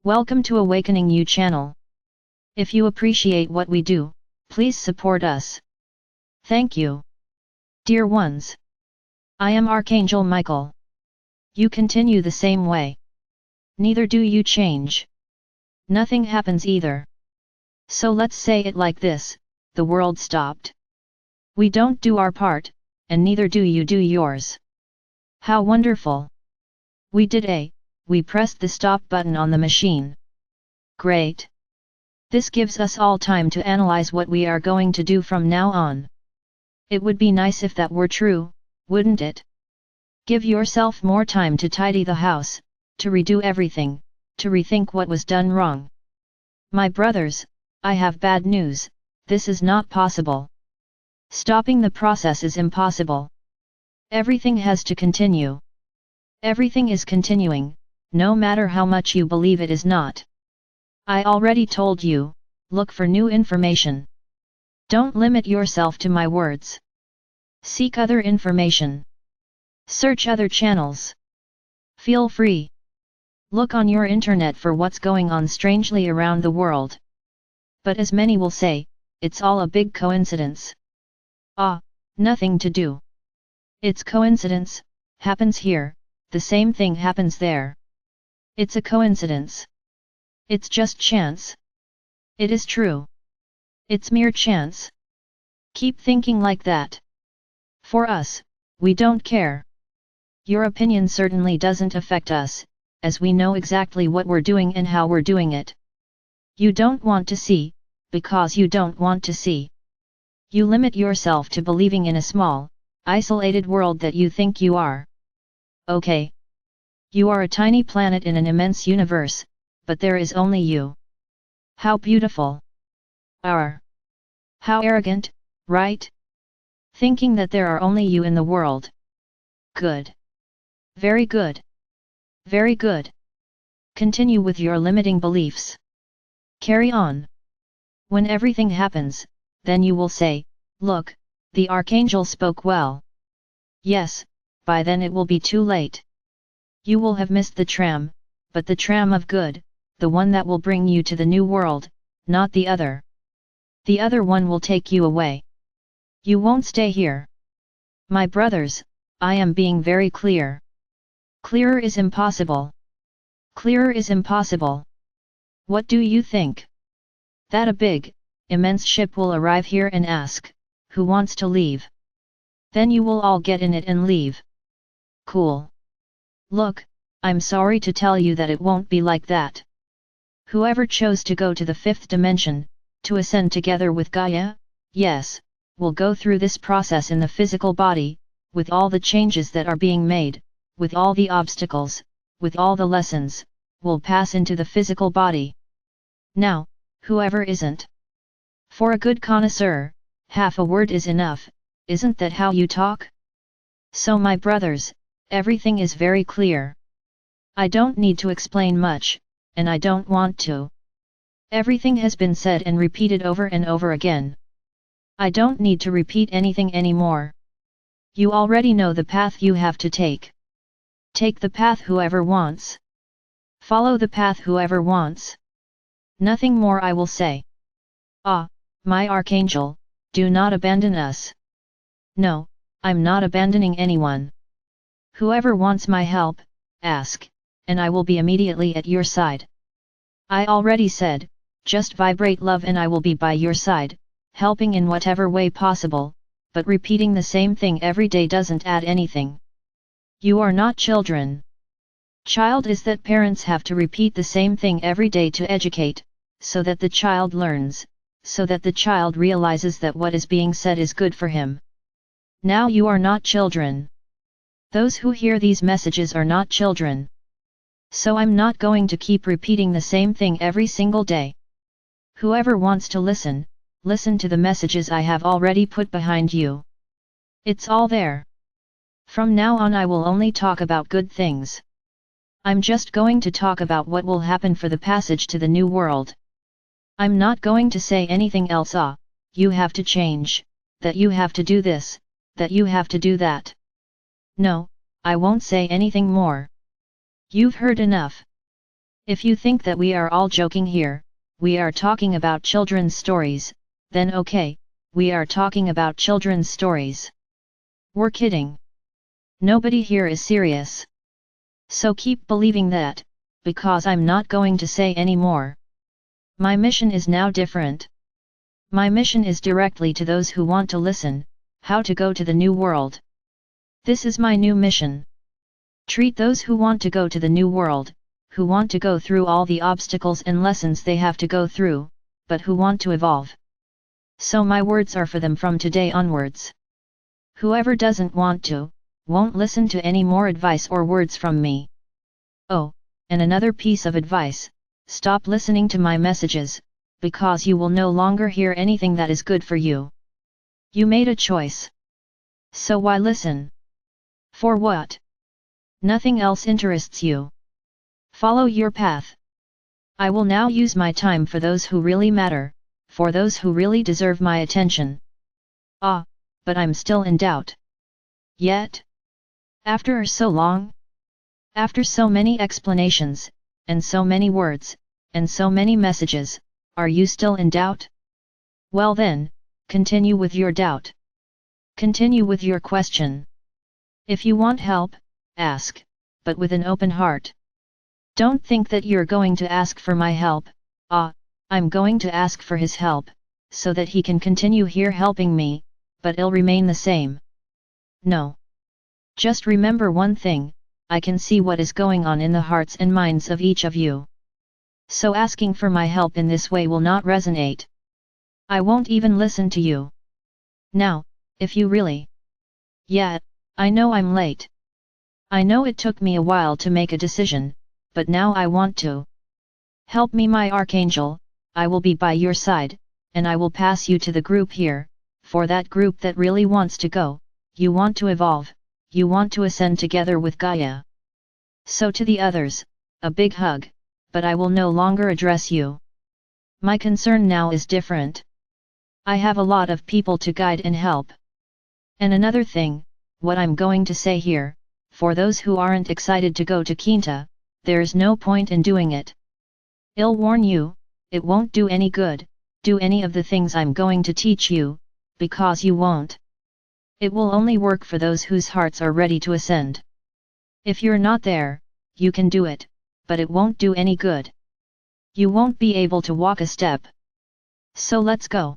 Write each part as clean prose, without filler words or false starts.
Welcome to Awakening You channel. If you appreciate what we do, please support us. Thank you. Dear ones, I am Archangel Michael. You continue the same way. Neither do you change. Nothing happens either. So let's say it like this: the world stopped. We don't do our part, and neither do you do yours. How wonderful! We pressed the stop button on the machine. Great! This gives us all time to analyze what we are going to do from now on. It would be nice if that were true, wouldn't it? Give yourself more time to tidy the house, to redo everything, to rethink what was done wrong. My brothers, I have bad news: this is not possible. Stopping the process is impossible. Everything has to continue. Everything is continuing, no matter how much you believe it is not. I already told you, look for new information. Don't limit yourself to my words. Seek other information. Search other channels. Feel free. Look on your internet for what's going on strangely around the world. But as many will say, it's all a big coincidence. Nothing to do. It's coincidence, happens here, the same thing happens there. It's a coincidence. It's just chance. It is true. It's mere chance. Keep thinking like that. For us, we don't care. Your opinion certainly doesn't affect us, as we know exactly what we're doing and how we're doing it. You don't want to see, because you don't want to see. You limit yourself to believing in a small, isolated world that you think you are. Okay. You are a tiny planet in an immense universe, but there is only you. How beautiful! How arrogant, right? Thinking that there are only you in the world. Good. Very good. Very good. Continue with your limiting beliefs. Carry on. When everything happens, then you will say, look, the Archangel spoke well. Yes, by then it will be too late. You will have missed the tram, but the tram of good, the one that will bring you to the new world, not the other. The other one will take you away. You won't stay here. My brothers, I am being very clear. Clearer is impossible. Clearer is impossible. What do you think? That a big, immense ship will arrive here and ask, who wants to leave? Then you will all get in it and leave. Cool. Look, I'm sorry to tell you that it won't be like that. Whoever chose to go to the fifth dimension, to ascend together with Gaia, yes, will go through this process in the physical body, with all the changes that are being made, with all the obstacles, with all the lessons, will pass into the physical body. Now, whoever isn't. For a good connoisseur, half a word is enough, isn't that how you talk? So my brothers, everything is very clear. I don't need to explain much, and I don't want to. Everything has been said and repeated over and over again. I don't need to repeat anything anymore. You already know the path you have to take. Take the path whoever wants. Follow the path whoever wants. Nothing more I will say. My Archangel, do not abandon us. No, I'm not abandoning anyone. Whoever wants my help, ask, and I will be immediately at your side. I already said, just vibrate love and I will be by your side, helping in whatever way possible, but repeating the same thing every day doesn't add anything. You are not children. Child is that parents have to repeat the same thing every day to educate, so that the child learns, so that the child realizes that what is being said is good for him. Now you are not children. Those who hear these messages are not children. So I'm not going to keep repeating the same thing every single day. Whoever wants to listen, listen to the messages I have already put behind you. It's all there. From now on I will only talk about good things. I'm just going to talk about what will happen for the passage to the new world. I'm not going to say anything else. You have to change, that you have to do this, that you have to do that. No, I won't say anything more. You've heard enough. If you think that we are all joking here, we are talking about children's stories, then okay, we are talking about children's stories. We're kidding. Nobody here is serious. So keep believing that, because I'm not going to say any more. My mission is now different. My mission is directly to those who want to listen, how to go to the new world. This is my new mission. Treat those who want to go to the new world, who want to go through all the obstacles and lessons they have to go through, but who want to evolve. So my words are for them from today onwards. Whoever doesn't want to, won't listen to any more advice or words from me. Oh, and another piece of advice, stop listening to my messages, because you will no longer hear anything that is good for you. You made a choice. So why listen? For what? Nothing else interests you. Follow your path. I will now use my time for those who really matter, for those who really deserve my attention. Ah, but I'm still in doubt. Yet? After so long? After so many explanations, and so many words, and so many messages, are you still in doubt? Well then, continue with your doubt. Continue with your question. If you want help, ask, but with an open heart. Don't think that you're going to ask for my help, I'm going to ask for his help, so that he can continue here helping me, but it'll remain the same. No. Just remember one thing, I can see what is going on in the hearts and minds of each of you. So asking for my help in this way will not resonate. I won't even listen to you. Now, if you really... Yeah, I know I'm late. I know it took me a while to make a decision, but now I want to. Help me, my Archangel, I will be by your side, and I will pass you to the group here, for that group that really wants to go, you want to evolve, you want to ascend together with Gaia. So to the others, a big hug, but I will no longer address you. My concern now is different. I have a lot of people to guide and help. And another thing, what I'm going to say here, for those who aren't excited to go to Quinta, there's no point in doing it. I'll warn you, it won't do any good, do any of the things I'm going to teach you, because you won't. It will only work for those whose hearts are ready to ascend. If you're not there, you can do it, but it won't do any good. You won't be able to walk a step. So let's go.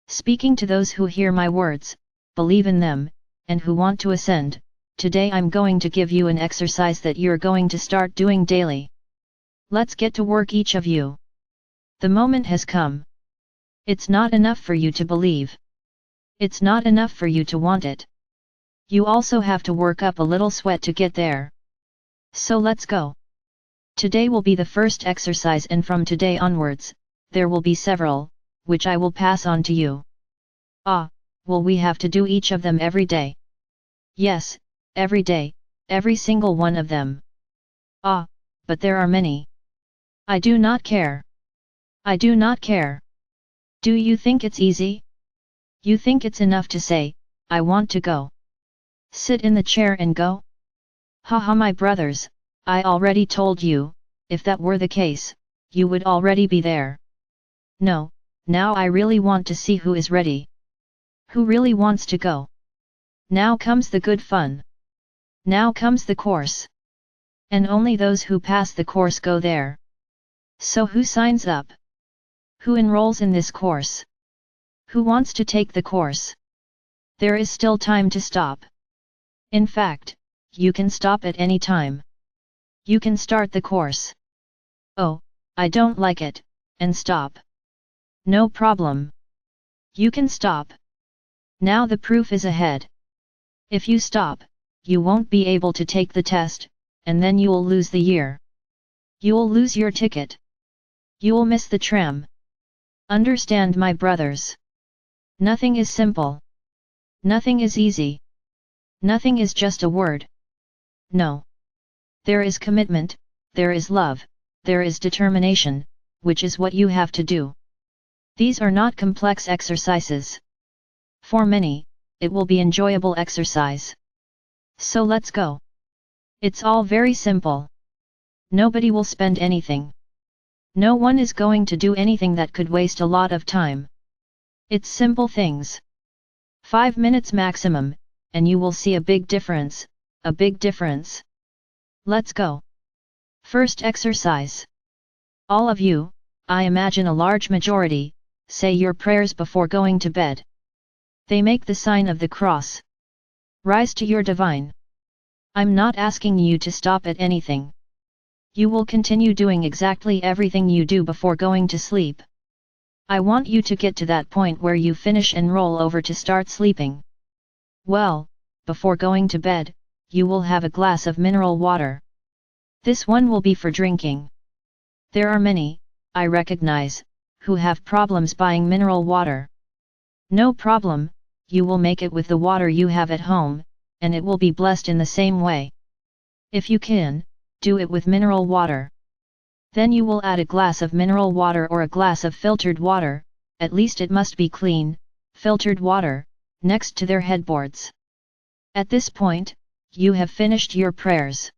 Speaking to those who hear my words, believe in them, and who want to ascend, today I'm going to give you an exercise that you're going to start doing daily. Let's get to work, each of you. The moment has come. It's not enough for you to believe. It's not enough for you to want it. You also have to work up a little sweat to get there. So let's go. Today will be the first exercise, and from today onwards, there will be several, which I will pass on to you. Will we have to do each of them every day? Yes, every day, every single one of them. But there are many. I do not care. I do not care. Do you think it's easy? You think it's enough to say, I want to go. Sit in the chair and go? Haha, my brothers, I already told you, if that were the case, you would already be there. No, now I really want to see who is ready. Who really wants to go? Now comes the good fun. Now comes the course. And only those who pass the course go there. So who signs up? Who enrolls in this course? Who wants to take the course? There is still time to stop. In fact, you can stop at any time. You can start the course. Oh, I don't like it, and stop. No problem. You can stop. Now the proof is ahead. If you stop, you won't be able to take the test, and then you'll lose the year. You'll lose your ticket. You'll miss the tram. Understand, my brothers? Nothing is simple. Nothing is easy. Nothing is just a word. No. There is commitment, there is love, there is determination, which is what you have to do. These are not complex exercises. For many, it will be enjoyable exercise. So let's go. It's all very simple. Nobody will spend anything. No one is going to do anything that could waste a lot of time. It's simple things. 5 minutes maximum, and you will see a big difference, a big difference. Let's go. First exercise. All of you, I imagine a large majority, say your prayers before going to bed. They make the sign of the cross. Rise to your divine. I'm not asking you to stop at anything. You will continue doing exactly everything you do before going to sleep. I want you to get to that point where you finish and roll over to start sleeping. Well, before going to bed, you will have a glass of mineral water. This one will be for drinking. There are many, I recognize, who have problems buying mineral water. No problem, you will make it with the water you have at home, and it will be blessed in the same way. If you can, do it with mineral water. Then you will add a glass of mineral water or a glass of filtered water, at least it must be clean, filtered water, next to their headboards. At this point, you have finished your prayers.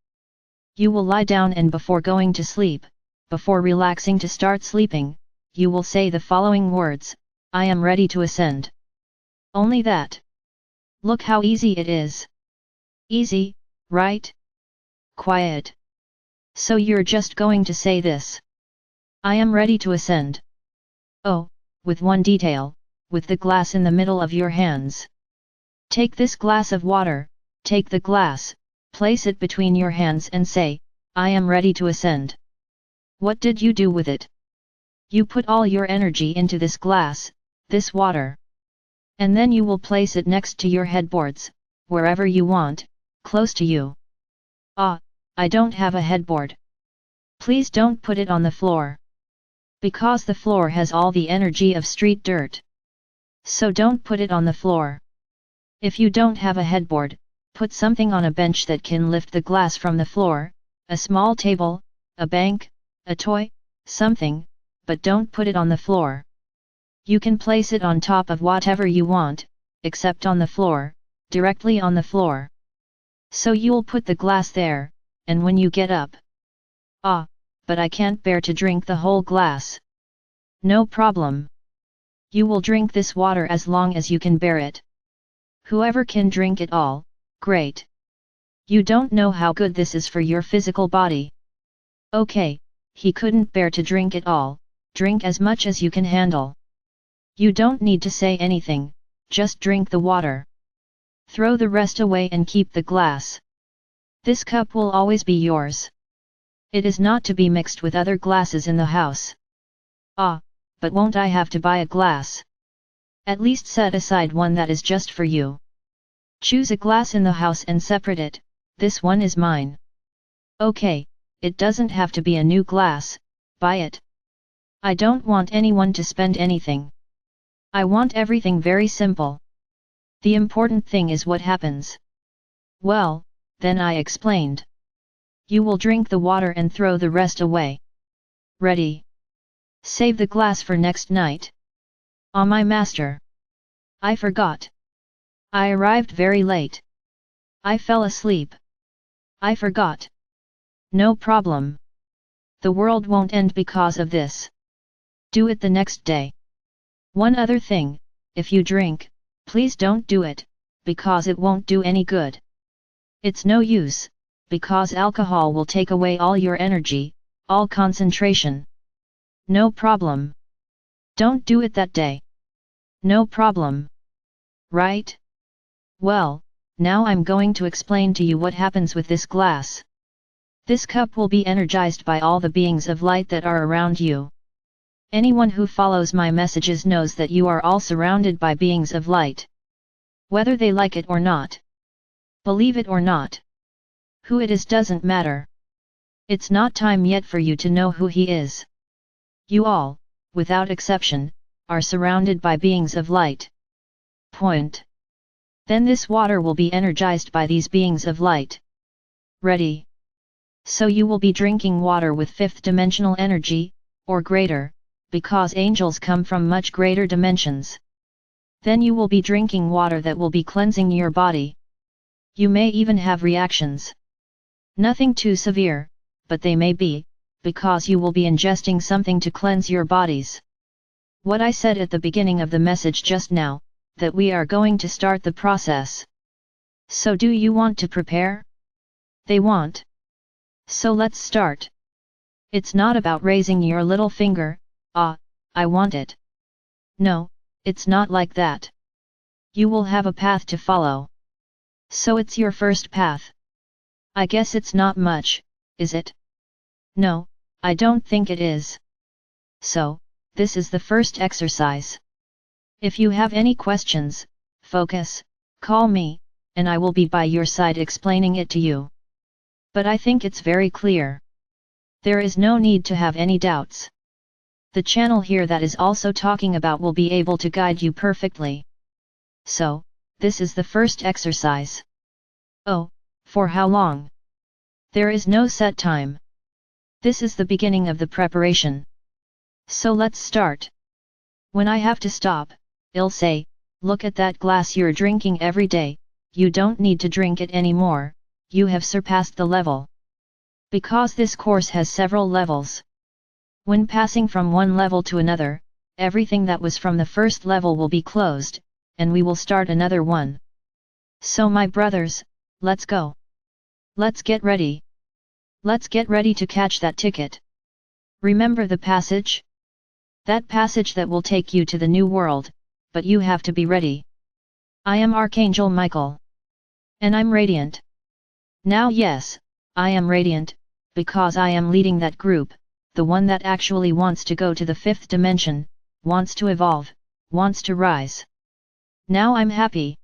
You will lie down and before going to sleep, before relaxing to start sleeping, you will say the following words, I am ready to ascend. Only that. Look how easy it is. Easy, right? Quiet. So you're just going to say this. I am ready to ascend. Oh, with one detail, with the glass in the middle of your hands. Take this glass of water, take the glass, place it between your hands and say, I am ready to ascend. What did you do with it? You put all your energy into this glass, this water. And then you will place it next to your headboards, wherever you want, close to you. Ah, I don't have a headboard. Please don't put it on the floor. Because the floor has all the energy of street dirt. So don't put it on the floor. If you don't have a headboard, put something on a bench that can lift the glass from the floor, a small table, a bank, a toy, something, but don't put it on the floor. You can place it on top of whatever you want, except on the floor, directly on the floor. So you'll put the glass there, and when you get up. Ah, but I can't bear to drink the whole glass. No problem. You will drink this water as long as you can bear it. Whoever can drink it all, great. You don't know how good this is for your physical body. Okay, he couldn't bear to drink it all, drink as much as you can handle. You don't need to say anything, just drink the water. Throw the rest away and keep the glass. This cup will always be yours. It is not to be mixed with other glasses in the house. Ah, but won't I have to buy a glass? At least set aside one that is just for you. Choose a glass in the house and separate it, this one is mine. Okay, it doesn't have to be a new glass, buy it. I don't want anyone to spend anything. I want everything very simple. The important thing is what happens. Well, then I explained. You will drink the water and throw the rest away. Ready? Save the glass for next night. Ah, my master. I forgot. I arrived very late. I fell asleep. I forgot. No problem. The world won't end because of this. Do it the next day. One other thing, if you drink, please don't do it, because it won't do any good. It's no use, because alcohol will take away all your energy, all concentration. No problem. Don't do it that day. No problem. Right? Well, now I'm going to explain to you what happens with this glass. This cup will be energized by all the beings of light that are around you. Anyone who follows my messages knows that you are all surrounded by beings of light. Whether they like it or not. Believe it or not. Who it is doesn't matter. It's not time yet for you to know who he is. You all, without exception, are surrounded by beings of light. Point. Then this water will be energized by these beings of light. Ready? So you will be drinking water with fifth dimensional energy, or greater, because angels come from much greater dimensions. Then you will be drinking water that will be cleansing your body. You may even have reactions. Nothing too severe, but they may be, because you will be ingesting something to cleanse your bodies. What I said at the beginning of the message just now, that we are going to start the process. So do you want to prepare? They want. So let's start. It's not about raising your little finger, ah, I want it. No, it's not like that. You will have a path to follow. So it's your first path. I guess it's not much, is it? No, I don't think it is. So, this is the first exercise. If you have any questions, focus, call me, and I will be by your side explaining it to you. But I think it's very clear. There is no need to have any doubts. The channel here that is also talking about will be able to guide you perfectly. So, this is the first exercise. Oh, for how long? There is no set time. This is the beginning of the preparation. So let's start. When I have to stop, I'll say, look at that glass you're drinking every day, you don't need to drink it anymore, you have surpassed the level. Because this course has several levels. When passing from one level to another, everything that was from the first level will be closed, and we will start another one. So my brothers, let's go. Let's get ready. Let's get ready to catch that ticket. Remember the passage? That passage that will take you to the new world, but you have to be ready. I am Archangel Michael. And I'm radiant. Now yes, I am radiant, because I am leading that group, the one that actually wants to go to the fifth dimension, wants to evolve, wants to rise. Now I'm happy.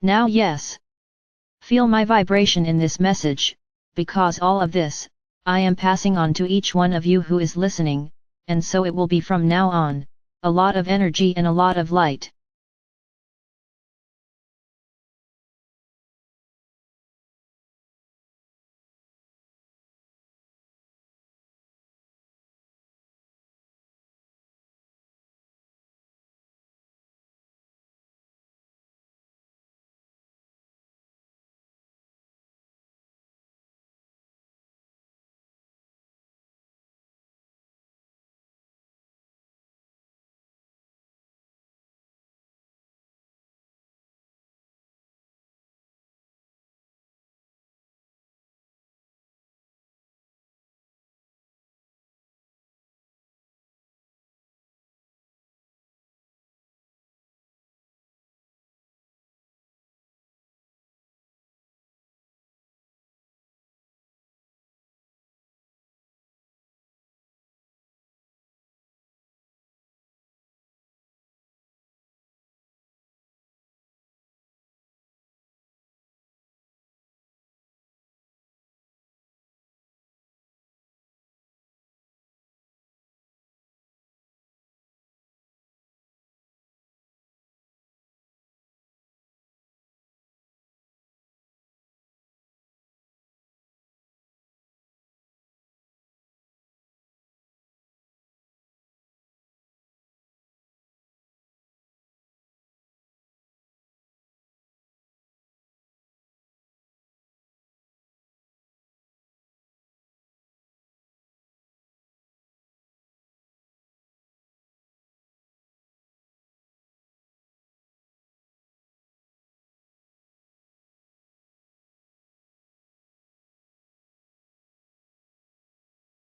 Now yes. Feel my vibration in this message, because all of this, I am passing on to each one of you who is listening, and so it will be from now on, a lot of energy and a lot of light.